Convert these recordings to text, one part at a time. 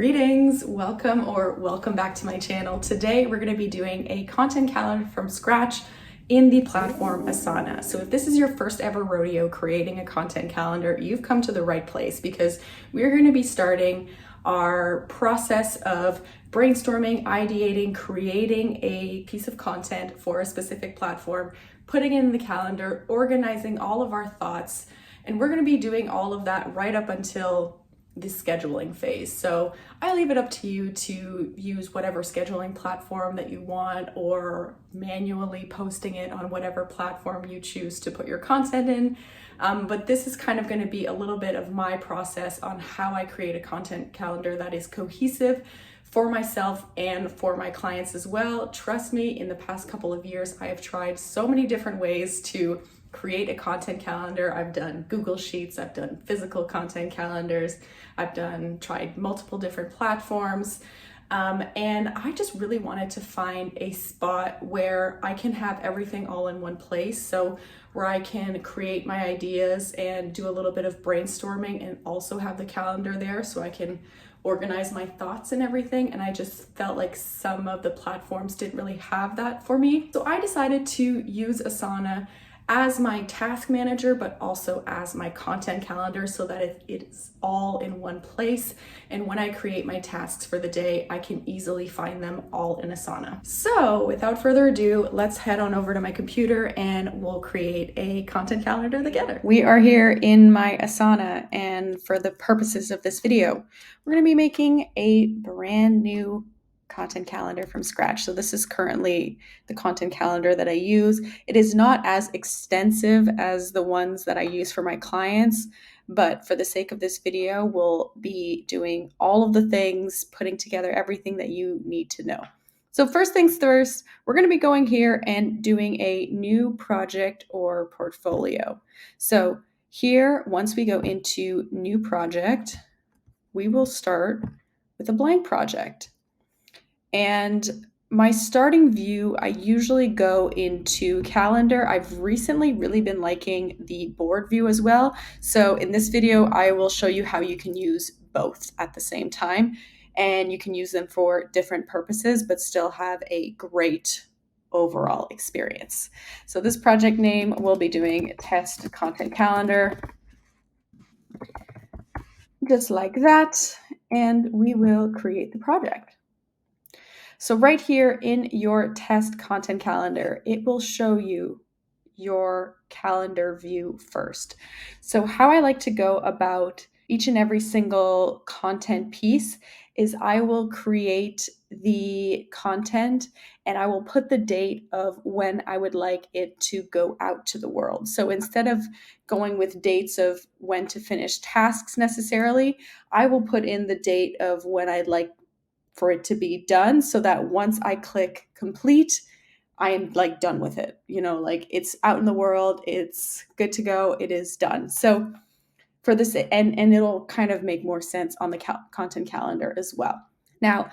Greetings, welcome back to my channel. Today we're going to be doing a content calendar from scratch in the platform Asana. So if this is your first ever rodeo creating a content calendar, you've come to the right place because we're going to be starting our process of brainstorming, ideating, creating a piece of content for a specific platform, putting it in the calendar, organizing all of our thoughts, and we're going to be doing all of that right up until the scheduling phase. So I leave it up to you to use whatever scheduling platform that you want, or manually posting it on whatever platform you choose to put your content in. But this is kind of going to be a little bit of my process on how I create a content calendar that is cohesive for myself and for my clients as well. Trust me, in the past couple of years, I have tried so many different ways to create a content calendar. I've done Google Sheets, I've done physical content calendars, I've tried multiple different platforms. And I just really wanted to find a spot where I can have everything all in one place. So where I can create my ideas and do a little bit of brainstorming and also have the calendar there so I can organize my thoughts and everything. And I just felt like some of the platforms didn't really have that for me. So I decided to use Asana as my task manager, but also as my content calendar so that it's all in one place. And when I create my tasks for the day, I can easily find them all in Asana. So without further ado, let's head on over to my computer and we'll create a content calendar together. We are here in my Asana, and for the purposes of this video, we're going to be making a brand new content calendar from scratch. So this is currently the content calendar that I use. It is not as extensive as the ones that I use for my clients, but for the sake of this video, we'll be doing all of the things, putting together everything that you need to know. So first things first, we're going to be going here and doing a new project or portfolio. So here, once we go into new project, we will start with a blank project. And my starting view, I usually go into calendar. I've recently really been liking the board view as well. So in this video, I will show you how you can use both at the same time. And you can use them for different purposes, but still have a great overall experience. So this project name, we'll be doing test content calendar, just like that. And we will create the project. So right here in your test content calendar, it will show you your calendar view first. So how I like to go about each and every single content piece is I will create the content and I will put the date of when I would like it to go out to the world. So instead of going with dates of when to finish tasks necessarily, I will put in the date of when I'd like for it to be done, so that once I click complete, I am like done with it. Like it's out in the world, it's good to go, it is done. So for this, and it'll kind of make more sense on the content calendar as well. Now,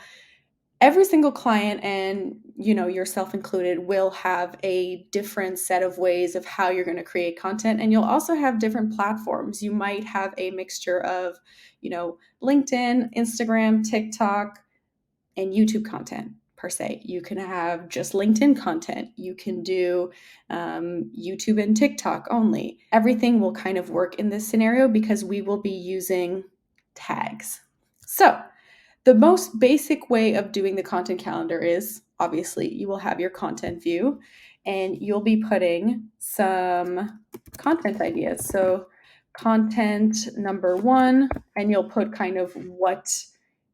every single client, and yourself included, will have a different set of ways of how you're going to create content, and you'll also have different platforms. You might have a mixture of LinkedIn, Instagram, TikTok, and YouTube content per se. You can have just LinkedIn content. You can do YouTube and TikTok only. Everything will kind of work in this scenario because we will be using tags. So the most basic way of doing the content calendar is, obviously, you will have your content view and you'll be putting some content ideas. So content number 1, and you'll put kind of what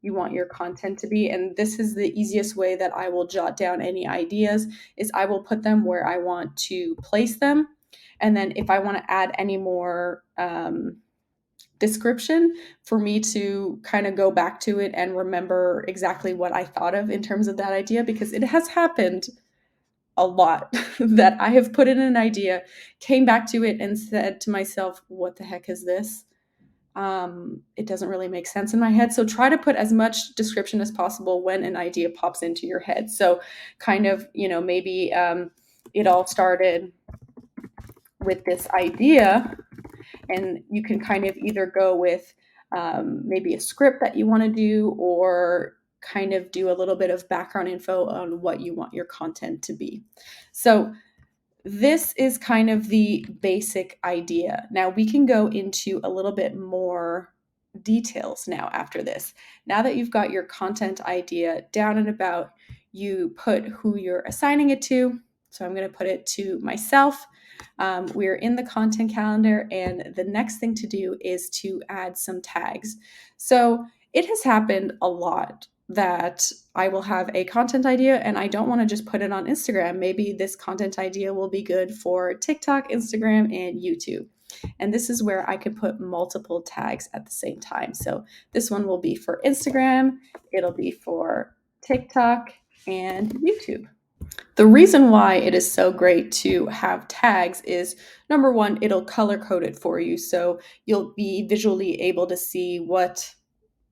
you want your content to be. And this is the easiest way that I will jot down any ideas, is I will put them where I want to place them. And then if I want to add any more description for me to kind of go back to it and remember exactly what I thought of in terms of that idea, because it has happened a lot that I have put in an idea, came back to it and said to myself, what the heck is this? It doesn't really make sense in my head. So try to put as much description as possible when an idea pops into your head. So kind of, maybe it all started with this idea, and you can kind of either go with maybe a script that you want to do, or kind of do a little bit of background info on what you want your content to be. So this is kind of the basic idea. Now we can go into a little bit more details now after this. Now that you've got your content idea down and about, you put who you're assigning it to. So I'm going to put it to myself. We're in the content calendar, and the next thing to do is to add some tags. So it has happened a lot that I will have a content idea and I don't want to just put it on Instagram. Maybe this content idea will be good for TikTok, Instagram, and YouTube. And this is where I can put multiple tags at the same time. So this one will be for Instagram, it'll be for TikTok and YouTube. The reason why it is so great to have tags is, number one, it'll color code it for you. So you'll be visually able to see what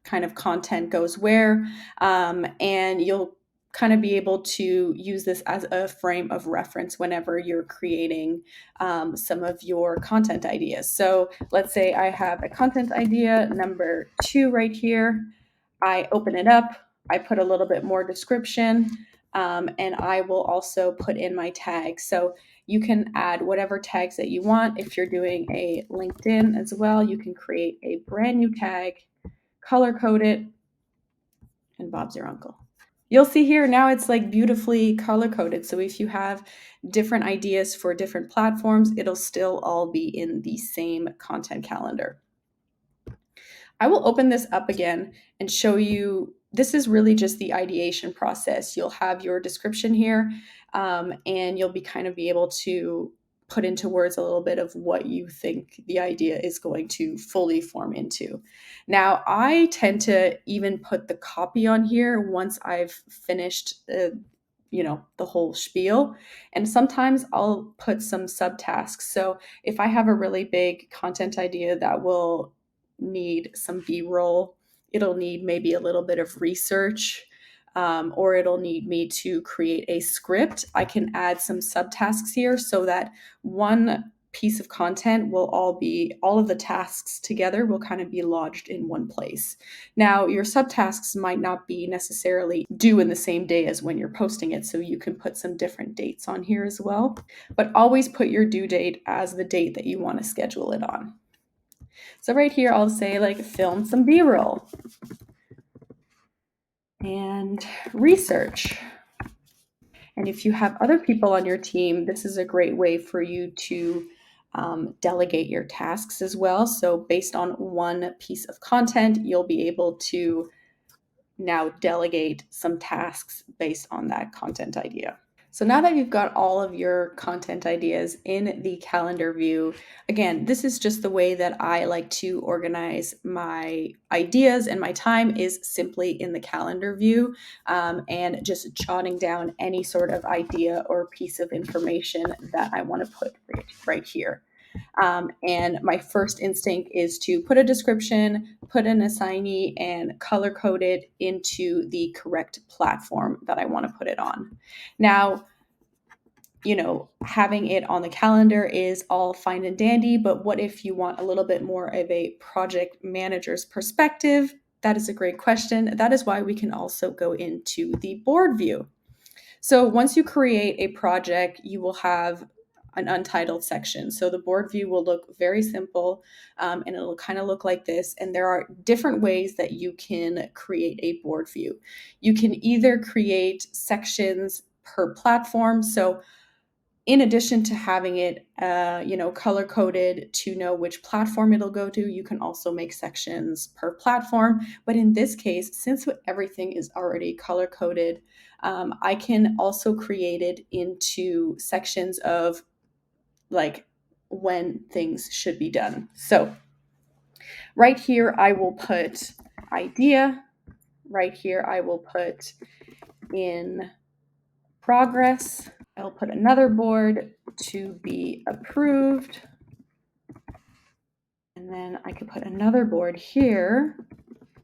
kind of content goes where, and you'll kind of be able to use this as a frame of reference whenever you're creating some of your content ideas. So let's say I have a content idea number 2 right here. I open it up, I put a little bit more description, and I will also put in my tags. So you can add whatever tags that you want. If you're doing a LinkedIn as well, you can create a brand new tag, color code it, and Bob's your uncle. You'll see here now it's like beautifully color coded. So if you have different ideas for different platforms, it'll still all be in the same content calendar. I will open this up again and show you, this is really just the ideation process. You'll have your description here, and you'll be kind of be able to put into words a little bit of what you think the idea is going to fully form into. Now, I tend to even put the copy on here once I've finished the whole spiel. And sometimes I'll put some subtasks. So if I have a really big content idea that will need some B-roll, it'll need maybe a little bit of research, or it'll need me to create a script, I can add some subtasks here so that one piece of content will all of the tasks together will kind of be lodged in one place. Now, your subtasks might not be necessarily due in the same day as when you're posting it, so you can put some different dates on here as well. But always put your due date as the date that you want to schedule it on. So right here, I'll say like film some B-roll and research. And if you have other people on your team, this is a great way for you to delegate your tasks as well. So based on one piece of content, you'll be able to now delegate some tasks based on that content idea. So now that you've got all of your content ideas in the calendar view, again, this is just the way that I like to organize my ideas, and my time is simply in the calendar view, and just jotting down any sort of idea or piece of information that I want to put right here. And my first instinct is to put a description, put an assignee, and color code it into the correct platform that I want to put it on. Now, having it on the calendar is all fine and dandy, but what if you want a little bit more of a project manager's perspective? That is a great question. That is why we can also go into the board view. So once you create a project, you will have an untitled section. So the board view will look very simple, and it'll kind of look like this. And there are different ways that you can create a board view. You can either create sections per platform. So in addition to having it, color coded to know which platform it'll go to, you can also make sections per platform. But in this case, since everything is already color coded, I can also create it into sections of like when things should be done. So right here, I will put idea. Right here, I will put in progress. I'll put another board to be approved. And then I could put another board here,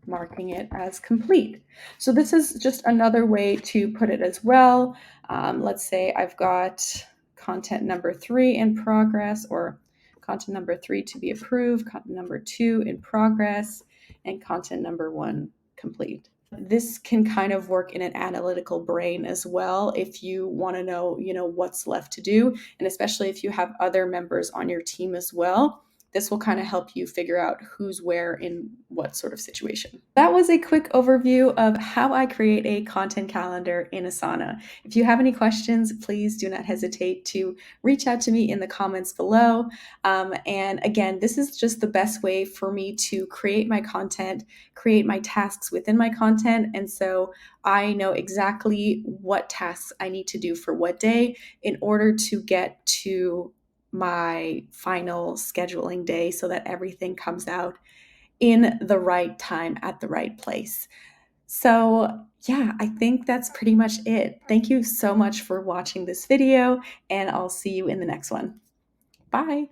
marking it as complete. So this is just another way to put it as well. Let's say I've got content number 3 in progress, or content number 3 to be approved, content number 2 in progress, and content number 1 complete. This can kind of work in an analytical brain as well if you want to know, what's left to do, and especially if you have other members on your team as well. This will kind of help you figure out who's where in what sort of situation. That was a quick overview of how I create a content calendar in Asana. If you have any questions, please do not hesitate to reach out to me in the comments below. And again, this is just the best way for me to create my content, create my tasks within my content. And so I know exactly what tasks I need to do for what day in order to get to my final scheduling day so that everything comes out in the right time at the right place. So yeah, I think that's pretty much it. Thank you so much for watching this video, and I'll see you in the next one. Bye.